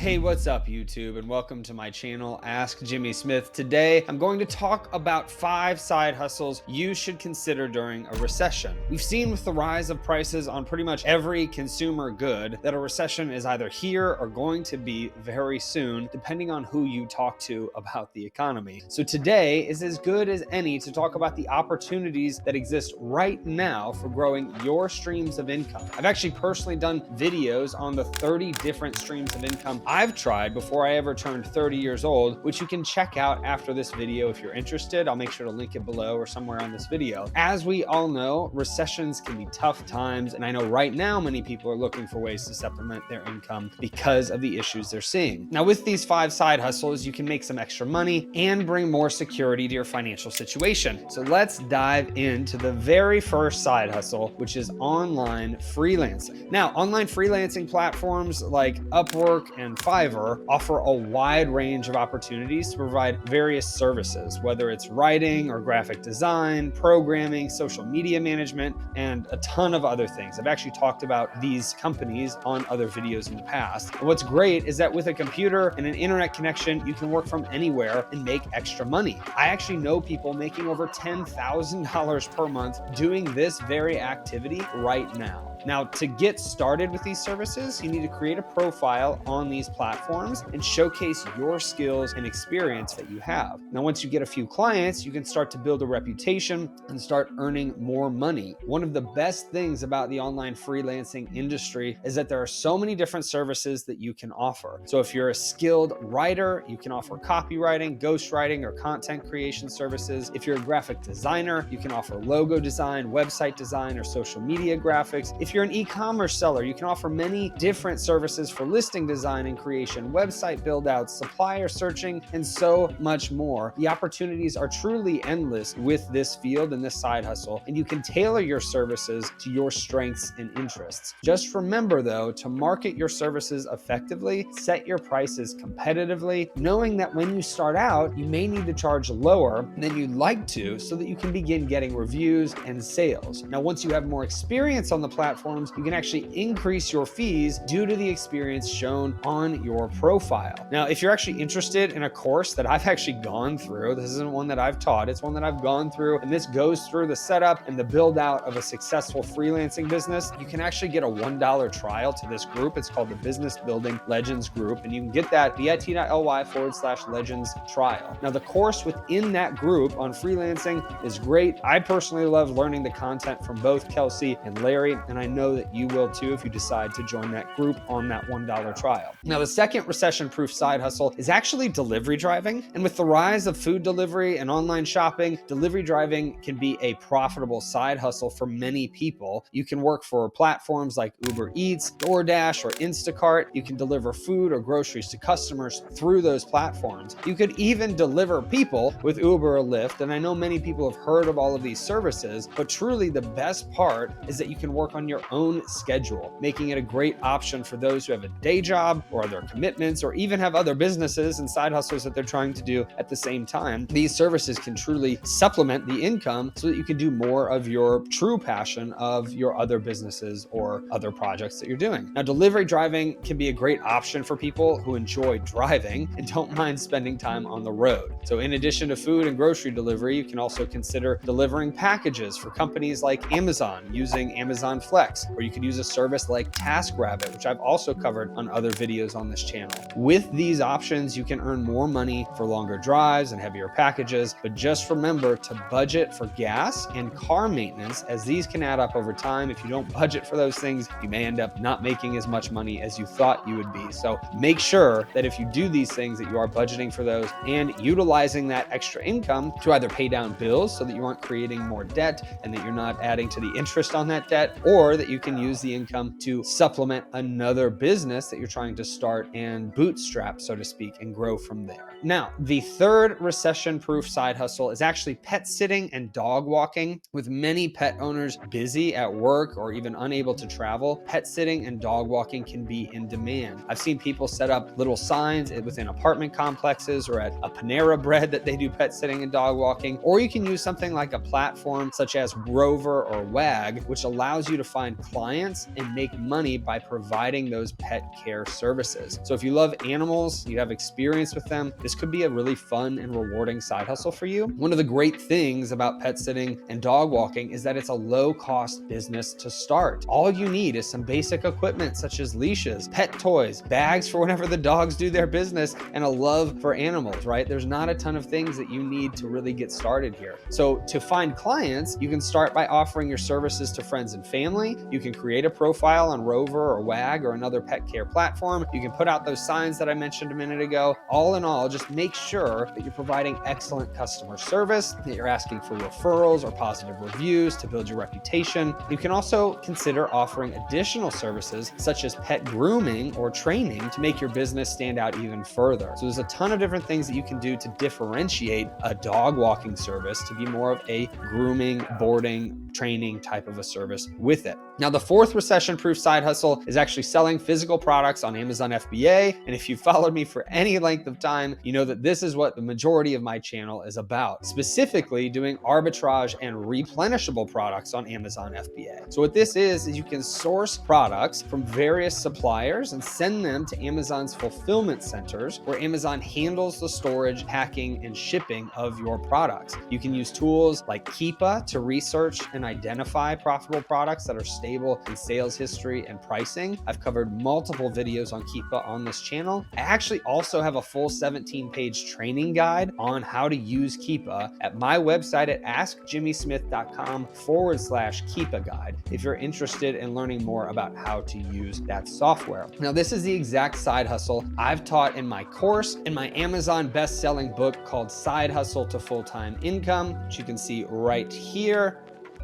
Hey, what's up YouTube, and welcome to my channel, Ask Jimmy Smith. Today, I'm going to talk about 5 side hustles you should consider during a recession. We've seen with the rise of prices on pretty much every consumer good that a recession is either here or going to be very soon, depending on who you talk to about the economy. So today is as good as any to talk about the opportunities that exist right now for growing your streams of income. I've actually personally done videos on the 30 different streams of income I've tried before I ever turned 30 years old, which you can check out after this video if you're interested. I'll make sure to link it below or somewhere on this video. As we all know, recessions can be tough times, and I know right now many people are looking for ways to supplement their income because of the issues they're seeing. Now, with these 5 side hustles, you can make some extra money and bring more security to your financial situation. So let's dive into the very first side hustle, which is online freelancing. Now, online freelancing platforms like Upwork and Fiverr offer a wide range of opportunities to provide various services, whether it's writing or graphic design, programming, social media management, and a ton of other things. I've actually talked about these companies on other videos in the past. And what's great is that with a computer and an internet connection, you can work from anywhere and make extra money. I actually know people making over $10,000 per month doing this very activity right now. Now, to get started with these services, you need to create a profile on these platforms and showcase your skills and experience that you have. Now, once you get a few clients, you can start to build a reputation and start earning more money. One of the best things about the online freelancing industry is that there are so many different services that you can offer. So if you're a skilled writer, you can offer copywriting, ghostwriting, or content creation services. If you're a graphic designer, you can offer logo design, website design, or social media graphics. If you're an e-commerce seller, you can offer many different services for listing design and creation, website build outs, supplier searching, and so much more. The opportunities are truly endless with this field and this side hustle, and you can tailor your services to your strengths and interests. Just remember though, to market your services effectively, set your prices competitively, knowing that when you start out, you may need to charge lower than you'd like to so that you can begin getting reviews and sales. Now, once you have more experience on the platforms, you can actually increase your fees due to the experience shown on your profile. Now, if you're actually interested in a course that I've actually gone through, this isn't one that I've taught, it's one that I've gone through, and this goes through the setup and the build out of a successful freelancing business, you can actually get a $1 trial to this group. It's called the Business Building Legends Group, and you can get that bit.ly/legends trial. Now, the course within that group on freelancing is great. I personally love learning the content from both Kelsey and Larry, and I know that you will too if you decide to join that group on that $1 trial. Now, the second recession-proof side hustle is actually delivery driving. And with the rise of food delivery and online shopping, delivery driving can be a profitable side hustle for many people. You can work for platforms like Uber Eats, DoorDash, or Instacart. You can deliver food or groceries to customers through those platforms. You could even deliver people with Uber or Lyft. And I know many people have heard of all of these services, but truly the best part is that you can work on your own schedule, making it a great option for those who have a day job or other commitments, or even have other businesses and side hustles that they're trying to do at the same time. These services can truly supplement the income so that you can do more of your true passion of your other businesses or other projects that you're doing. Now, delivery driving can be a great option for people who enjoy driving and don't mind spending time on the road. So in addition to food and grocery delivery, you can also consider delivering packages for companies like Amazon using Amazon Flex, or you could use a service like TaskRabbit, which I've also covered on other videos on this channel. With these options, you can earn more money for longer drives and heavier packages, but just remember to budget for gas and car maintenance, as these can add up over time. If you don't budget for those things, you may end up not making as much money as you thought you would be. So make sure that if you do these things, that you are budgeting for those and utilizing that extra income to either pay down bills so that you aren't creating more debt and that you're not adding to the interest on that debt, or that you can use the income to supplement another business that you're trying to start and bootstrap, so to speak, and grow from there. Now, the third recession-proof side hustle is actually pet sitting and dog walking. With many pet owners busy at work or even unable to travel, pet sitting and dog walking can be in demand. I've seen people set up little signs within apartment complexes or at a Panera Bread that they do pet sitting and dog walking, or you can use something like a platform such as Rover or Wag, which allows you to find find clients and make money by providing those pet care services. So if you love animals, you have experience with them, this could be a really fun and rewarding side hustle for you. One of the great things about pet sitting and dog walking is that it's a low-cost business to start. All you need is some basic equipment such as leashes, pet toys, bags for whenever the dogs do their business, and a love for animals, right? There's not a ton of things that you need to really get started here. So to find clients, you can start by offering your services to friends and family. You can create a profile on Rover or Wag or another pet care platform. You can put out those signs that I mentioned a minute ago. All in all, just make sure that you're providing excellent customer service, that you're asking for referrals or positive reviews to build your reputation. You can also consider offering additional services such as pet grooming or training to make your business stand out even further. So there's a ton of different things that you can do to differentiate a dog walking service to be more of a grooming, boarding, training type of a service with it. Now, the fourth recession-proof side hustle is actually selling physical products on Amazon FBA. And if you followed me for any length of time, you know that this is what the majority of my channel is about, specifically doing arbitrage and replenishable products on Amazon FBA. So what this is you can source products from various suppliers and send them to Amazon's fulfillment centers, where Amazon handles the storage, packing, and shipping of your products. You can use tools like Keepa to research and identify profitable products that are stable in sales history and pricing. I've covered multiple videos on Keepa on this channel. I actually also have a full 17-page training guide on how to use Keepa at my website at askjimmysmith.com/Keepa guide if you're interested in learning more about how to use that software. Now, this is the exact side hustle I've taught in my course, in my Amazon best-selling book called Side Hustle to Full-Time Income, which you can see right here,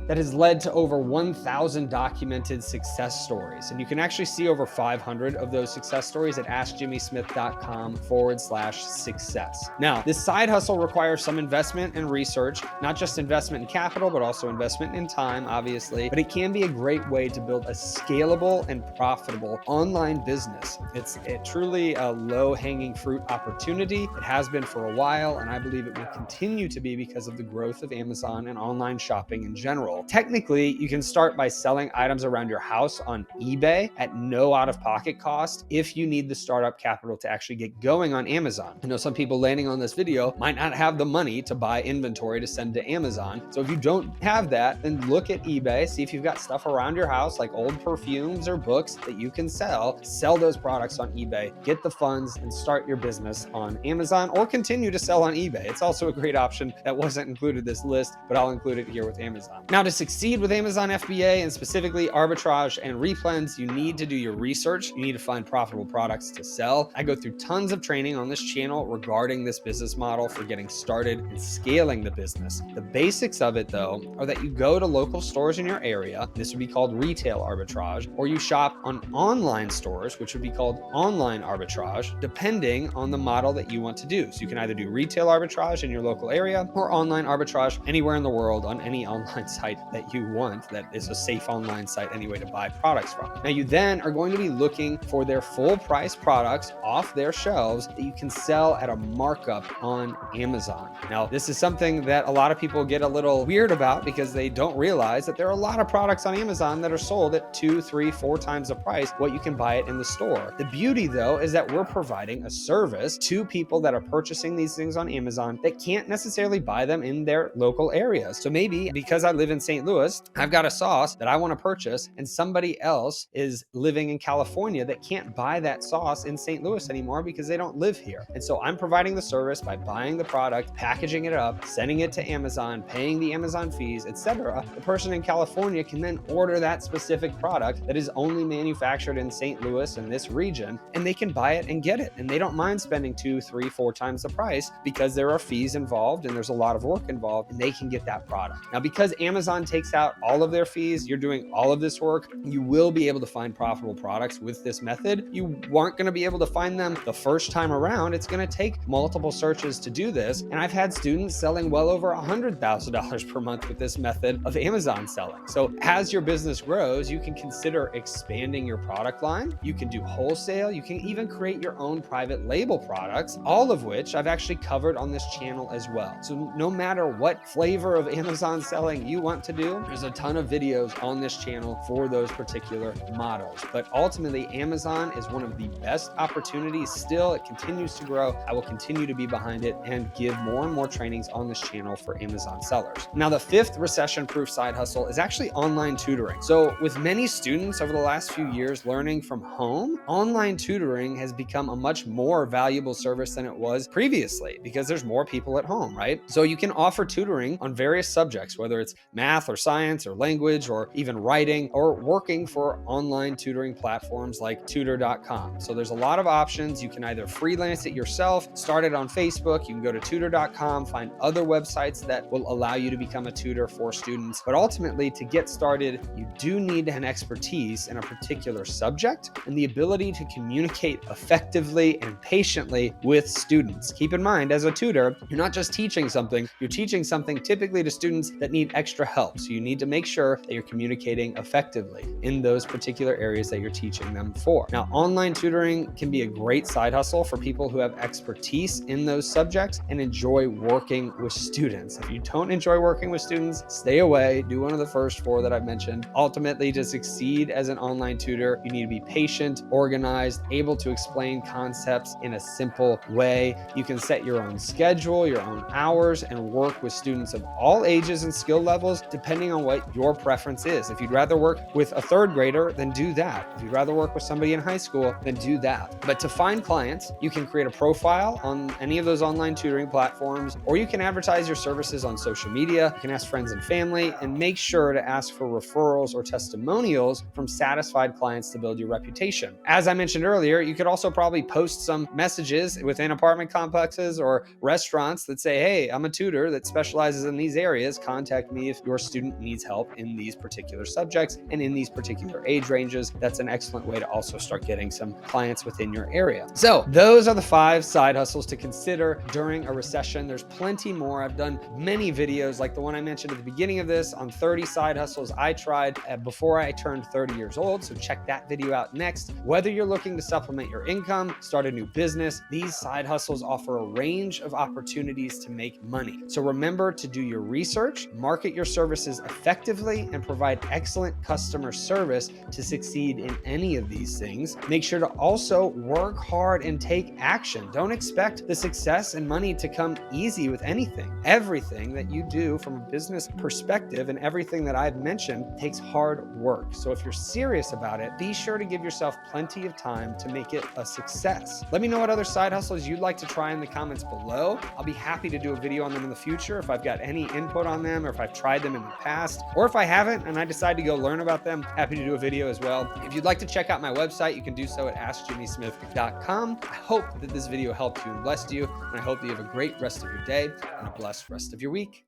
that has led to over 1,000 documented success stories. And you can actually see over 500 of those success stories at askjimmysmith.com/success. Now, this side hustle requires some investment and research, not just investment in capital, but also investment in time, obviously. But it can be a great way to build a scalable and profitable online business. It's truly a low-hanging fruit opportunity. It has been for a while, and I believe it will continue to be because of the growth of Amazon and online shopping in general. Technically, you can start by selling items around your house on eBay at no out-of-pocket cost if you need the startup capital to actually get going on Amazon. I know some people landing on this video might not have the money to buy inventory to send to Amazon. So if you don't have that, then look at eBay, see if you've got stuff around your house like old perfumes or books that you can sell those products on eBay, get the funds, and start your business on Amazon, or continue to sell on eBay. It's also a great option that wasn't included in this list, but I'll include it here with Amazon. Now, to succeed with Amazon FBA and specifically arbitrage and replens, you need to do your research. You need to find profitable products to sell. I go through tons of training on this channel regarding this business model for getting started and scaling the business. The basics of it, though, are that you go to local stores in your area. This would be called retail arbitrage, or you shop on online stores, which would be called online arbitrage, depending on the model that you want to do. So you can either do retail arbitrage in your local area or online arbitrage anywhere in the world on any online site that you want that is a safe online site anyway to buy products from. Now, you then are going to be looking for their full price products off their shelves that you can sell at a markup on Amazon. Now, this is something that a lot of people get a little weird about because they don't realize that there are a lot of products on Amazon that are sold at 2, 3, 4 times the price what you can buy it in the store. The beauty, though, is that we're providing a service to people that are purchasing these things on Amazon that can't necessarily buy them in their local areas. So maybe because I live in St. Louis, I've got a sauce that I want to purchase, and somebody else is living in California that can't buy that sauce in St. Louis anymore because they don't live here. And so I'm providing the service by buying the product, packaging it up, sending it to Amazon, paying the Amazon fees, etc. The person in California can then order that specific product that is only manufactured in St. Louis in this region, and they can buy it and get it. And they don't mind spending 2, 3, 4 times the price because there are fees involved and there's a lot of work involved, and they can get that product. Now, because Amazon takes out all of their fees, you're doing all of this work, you will be able to find profitable products with this method. You aren't going to be able to find them the first time around. It's going to take multiple searches to do this. And I've had students selling well over $100,000 per month with this method of Amazon selling. So as your business grows, you can consider expanding your product line. You can do wholesale. You can even create your own private label products, all of which I've actually covered on this channel as well. So no matter what flavor of Amazon selling you want want to do, there's a ton of videos on this channel for those particular models. But ultimately, Amazon is one of the best opportunities still. It continues to grow. I will continue to be behind it and give more and more trainings on this channel for Amazon sellers. Now, the fifth recession-proof side hustle is actually online tutoring. So with many students over the last few years learning from home, online tutoring has become a much more valuable service than it was previously because there's more people at home, right? So you can offer tutoring on various subjects, whether it's math or science or language or even writing, or working for online tutoring platforms like tutor.com. So there's a lot of options. You can either freelance it yourself, start it on Facebook, you can go to tutor.com, find other websites that will allow you to become a tutor for students. But ultimately, to get started, you do need an expertise in a particular subject and the ability to communicate effectively and patiently with students. Keep in mind, as a tutor, you're not just teaching something, you're teaching something typically to students that need extra help. So you need to make sure that you're communicating effectively in those particular areas that you're teaching them for. Now, online tutoring can be a great side hustle for people who have expertise in those subjects and enjoy working with students. If you don't enjoy working with students, stay away. Do one of the first four that I've mentioned. Ultimately, to succeed as an online tutor, you need to be patient, organized, able to explain concepts in a simple way. You can set your own schedule, your own hours, and work with students of all ages and skill levels, depending on what your preference is. If you'd rather work with a third grader, then do that. If you'd rather work with somebody in high school, then do that. But to find clients, you can create a profile on any of those online tutoring platforms, or you can advertise your services on social media. You can ask friends and family, and make sure to ask for referrals or testimonials from satisfied clients to build your reputation. As I mentioned earlier, you could also probably post some messages within apartment complexes or restaurants that say, hey, I'm a tutor that specializes in these areas. Contact me if your student needs help in these particular subjects and in these particular age ranges. That's an excellent way to also start getting some clients within your area. So those are the 5 side hustles to consider during a recession. There's plenty more. I've done many videos like the one I mentioned at the beginning of this on 30 side hustles I tried before I turned 30 years old. So check that video out next. Whether you're looking to supplement your income, start a new business, these side hustles offer a range of opportunities to make money. So remember to do your research, market your services effectively, and provide excellent customer service to succeed in any of these things. Make sure to also work hard and take action. Don't expect the success and money to come easy with anything. Everything that you do from a business perspective and everything that I've mentioned takes hard work. So if you're serious about it, be sure to give yourself plenty of time to make it a success. Let me know what other side hustles you'd like to try in the comments below. I'll be happy to do a video on them in the future if I've got any input on them, or if I've tried them in the past, or if I haven't and I decide to go learn about them, happy to do a video as well. If you'd like to check out my website, you can do so at askjimmysmith.com. I hope that this video helped you and blessed you, and I hope that you have a great rest of your day and a blessed rest of your week.